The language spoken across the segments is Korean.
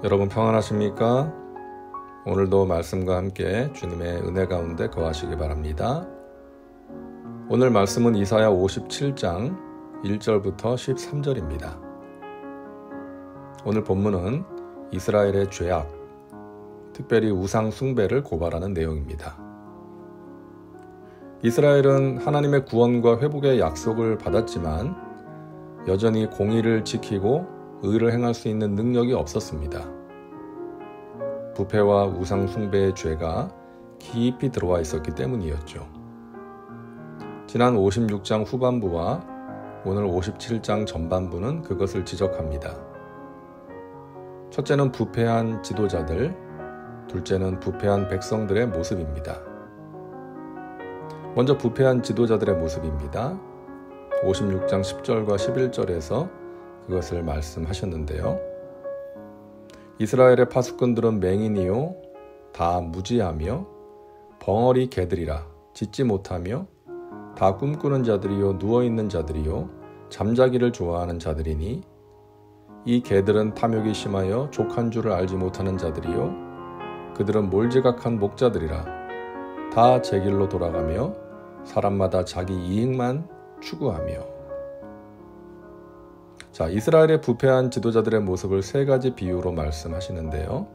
여러분 평안하십니까? 오늘도 말씀과 함께 주님의 은혜 가운데 거하시기 바랍니다. 오늘 말씀은 이사야 57장 1절부터 13절입니다. 오늘 본문은 이스라엘의 죄악, 특별히 우상 숭배를 고발하는 내용입니다. 이스라엘은 하나님의 구원과 회복의 약속을 받았지만 여전히 공의를 지키고 의를 행할 수 있는 능력이 없었습니다. 부패와 우상 숭배의 죄가 깊이 들어와 있었기 때문이었죠. 지난 56장 후반부와 오늘 57장 전반부는 그것을 지적합니다. 첫째는 부패한 지도자들, 둘째는 부패한 백성들의 모습입니다. 먼저 부패한 지도자들의 모습입니다. 56장 10절과 11절에서 그것을 말씀하셨는데요. 이스라엘의 파수꾼들은 맹인이요 다 무지하며 벙어리 개들이라 짖지 못하며 다 꿈꾸는 자들이요 누워있는 자들이요 잠자기를 좋아하는 자들이니 이 개들은 탐욕이 심하여 족한 줄을 알지 못하는 자들이요 그들은 몰지각한 목자들이라 다 제 길로 돌아가며 사람마다 자기 이익만 추구하며. 자, 이스라엘의 부패한 지도자들의 모습을 세 가지 비유로 말씀하시는데요.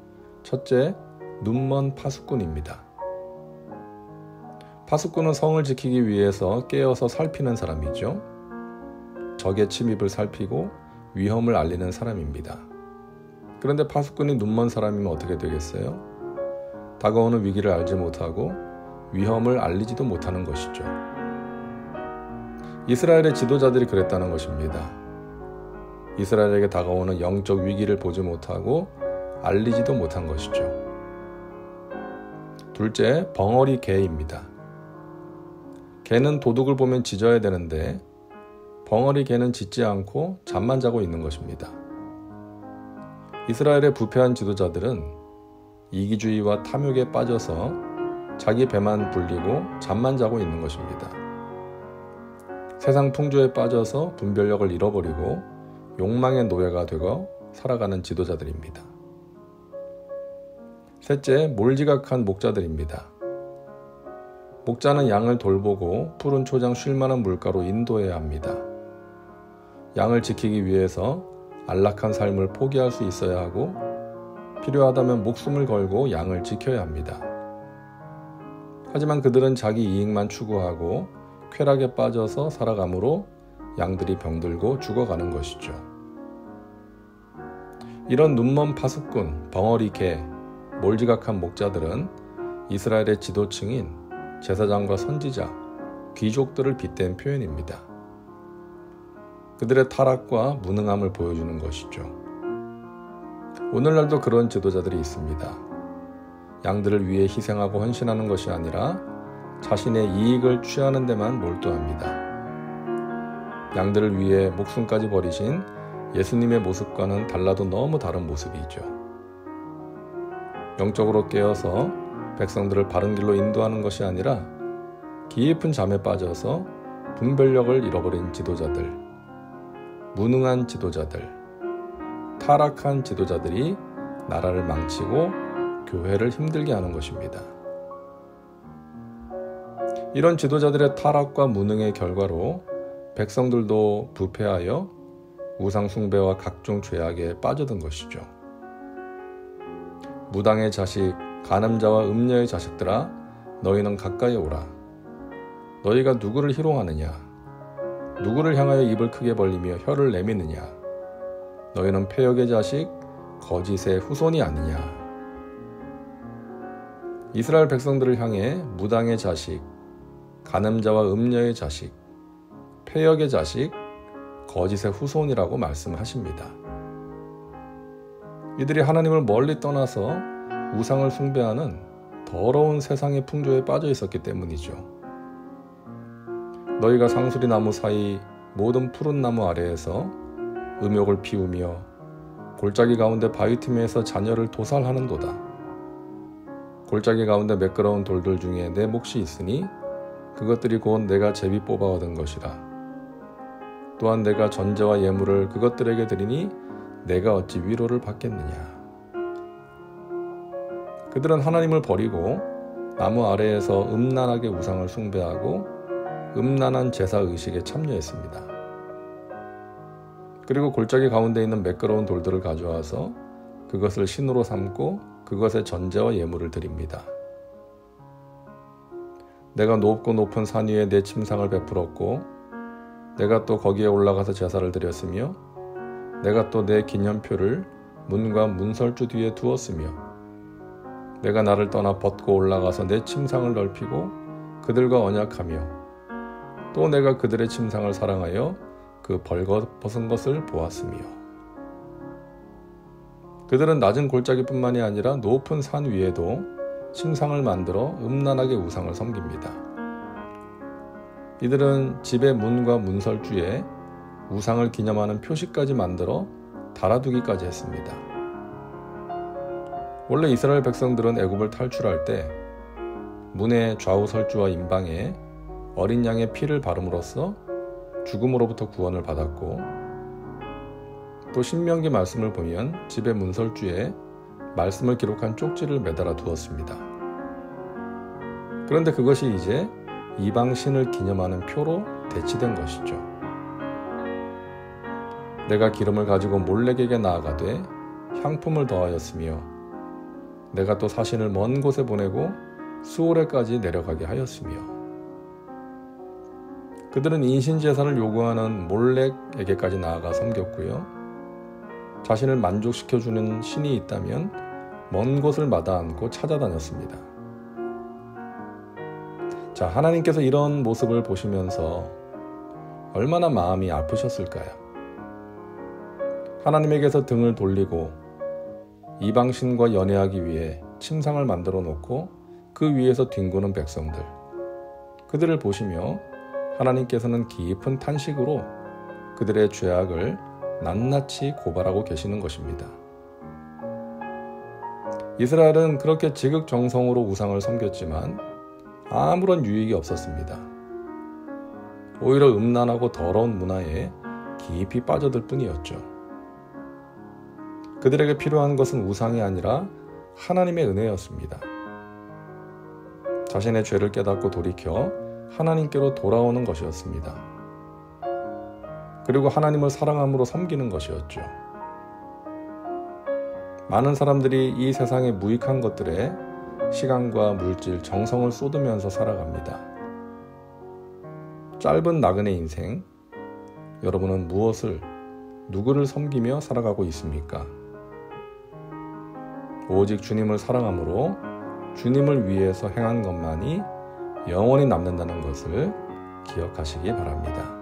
첫째, 눈먼 파수꾼입니다. 파수꾼은 성을 지키기 위해서 깨어서 살피는 사람이죠. 적의 침입을 살피고 위험을 알리는 사람입니다. 그런데 파수꾼이 눈먼 사람이면 어떻게 되겠어요? 다가오는 위기를 알지 못하고 위험을 알리지도 못하는 것이죠. 이스라엘의 지도자들이 그랬다는 것입니다. 이스라엘에게 다가오는 영적 위기를 보지 못하고 알리지도 못한 것이죠. 둘째, 벙어리 개입니다. 개는 도둑을 보면 짖어야 되는데 벙어리 개는 짖지 않고 잠만 자고 있는 것입니다. 이스라엘의 부패한 지도자들은 이기주의와 탐욕에 빠져서 자기 배만 불리고 잠만 자고 있는 것입니다. 세상 풍조에 빠져서 분별력을 잃어버리고 욕망의 노예가 되고 살아가는 지도자들입니다. 셋째, 몰지각한 목자들입니다. 목자는 양을 돌보고 푸른 초장 쉴만한 물가로 인도해야 합니다. 양을 지키기 위해서 안락한 삶을 포기할 수 있어야 하고 필요하다면 목숨을 걸고 양을 지켜야 합니다. 하지만 그들은 자기 이익만 추구하고 쾌락에 빠져서 살아가므로 양들이 병들고 죽어가는 것이죠. 이런 눈먼 파수꾼, 벙어리 개, 몰지각한 목자들은 이스라엘의 지도층인 제사장과 선지자, 귀족들을 빗댄 표현입니다. 그들의 타락과 무능함을 보여주는 것이죠. 오늘날도 그런 지도자들이 있습니다. 양들을 위해 희생하고 헌신하는 것이 아니라 자신의 이익을 취하는 데만 몰두합니다. 양들을 위해 목숨까지 버리신 예수님의 모습과는 달라도 너무 다른 모습이죠. 영적으로 깨어서 백성들을 바른 길로 인도하는 것이 아니라 깊은 잠에 빠져서 분별력을 잃어버린 지도자들, 무능한 지도자들, 타락한 지도자들이 나라를 망치고 교회를 힘들게 하는 것입니다. 이런 지도자들의 타락과 무능의 결과로 백성들도 부패하여 우상 숭배와 각종 죄악에 빠져든 것이죠. 무당의 자식, 간음자와 음녀의 자식들아, 너희는 가까이 오라. 너희가 누구를 희롱하느냐? 누구를 향하여 입을 크게 벌리며 혀를 내미느냐? 너희는 패역의 자식, 거짓의 후손이 아니냐? 이스라엘 백성들을 향해 무당의 자식, 간음자와 음녀의 자식, 패역의 자식, 거짓의 후손이라고 말씀하십니다. 이들이 하나님을 멀리 떠나서 우상을 숭배하는 더러운 세상의 풍조에 빠져 있었기 때문이죠. 너희가 상수리 나무 사이 모든 푸른 나무 아래에서 음욕을 피우며 골짜기 가운데 바위 틈에서 자녀를 도살하는도다. 골짜기 가운데 매끄러운 돌들 중에 내 몫이 있으니 그것들이 곧 내가 제비 뽑아 얻은 것이라. 또한 내가 전제와 예물을 그것들에게 드리니 내가 어찌 위로를 받겠느냐. 그들은 하나님을 버리고 나무 아래에서 음란하게 우상을 숭배하고 음란한 제사 의식에 참여했습니다. 그리고 골짜기 가운데 있는 매끄러운 돌들을 가져와서 그것을 신으로 삼고 그것의 전제와 예물을 드립니다. 내가 높고 높은 산 위에 내 침상을 베풀었고 내가 또 거기에 올라가서 제사를 드렸으며 내가 또 내 기념표를 문과 문설주 뒤에 두었으며 내가 나를 떠나 벗고 올라가서 내 침상을 넓히고 그들과 언약하며 또 내가 그들의 침상을 사랑하여 그 벌거벗은 것을 보았으며 그들은 낮은 골짜기뿐만이 아니라 높은 산 위에도 침상을 만들어 음란하게 우상을 섬깁니다. 이들은 집의 문과 문설주에 우상을 기념하는 표시까지 만들어 달아두기까지 했습니다. 원래 이스라엘 백성들은 애굽을 탈출할 때 문의 좌우 설주와 임방에 어린 양의 피를 바름으로써 죽음으로부터 구원을 받았고 또 신명기 말씀을 보면 집의 문설주에 말씀을 기록한 쪽지를 매달아 두었습니다. 그런데 그것이 이제 이방 신을 기념하는 표로 대치된 것이죠. 내가 기름을 가지고 몰렉에게 나아가되 향품을 더하였으며 내가 또 사신을 먼 곳에 보내고 수오레까지 내려가게 하였으며 그들은 인신제사를 요구하는 몰렉에게까지 나아가 섬겼고요. 자신을 만족시켜주는 신이 있다면 먼 곳을 마다않고 찾아다녔습니다. 자, 하나님께서 이런 모습을 보시면서 얼마나 마음이 아프셨을까요? 하나님에게서 등을 돌리고 이방신과 연애하기 위해 침상을 만들어 놓고 그 위에서 뒹구는 백성들, 그들을 보시며 하나님께서는 깊은 탄식으로 그들의 죄악을 낱낱이 고발하고 계시는 것입니다. 이스라엘은 그렇게 지극정성으로 우상을 섬겼지만 아무런 유익이 없었습니다. 오히려 음란하고 더러운 문화에 깊이 빠져들 뿐이었죠. 그들에게 필요한 것은 우상이 아니라 하나님의 은혜였습니다. 자신의 죄를 깨닫고 돌이켜 하나님께로 돌아오는 것이었습니다. 그리고 하나님을 사랑함으로 섬기는 것이었죠. 많은 사람들이 이 세상의 무익한 것들에 시간과 물질, 정성을 쏟으면서 살아갑니다. 짧은 나그네 인생, 여러분은 누구를 섬기며 살아가고 있습니까? 오직 주님을 사랑함으로 주님을 위해서 행한 것만이 영원히 남는다는 것을 기억하시기 바랍니다.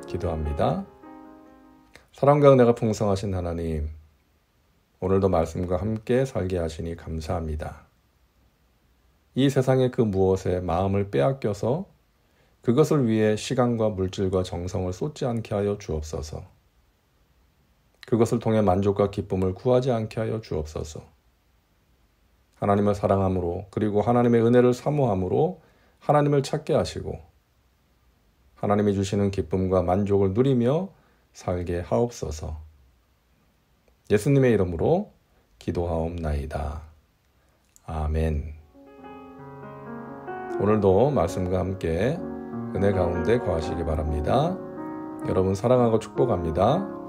기도합니다. 사랑과 은혜가 풍성하신 하나님, 오늘도 말씀과 함께 살게 하시니 감사합니다. 이 세상의 그 무엇에 마음을 빼앗겨서 그것을 위해 시간과 물질과 정성을 쏟지 않게 하여 주옵소서. 그것을 통해 만족과 기쁨을 구하지 않게 하여 주옵소서. 하나님을 사랑함으로 그리고 하나님의 은혜를 사모함으로 하나님을 찾게 하시고 하나님이 주시는 기쁨과 만족을 누리며 살게 하옵소서. 예수님의 이름으로 기도하옵나이다. 아멘. 오늘도 말씀과 함께 은혜 가운데 거하시기 바랍니다. 여러분 사랑하고 축복합니다.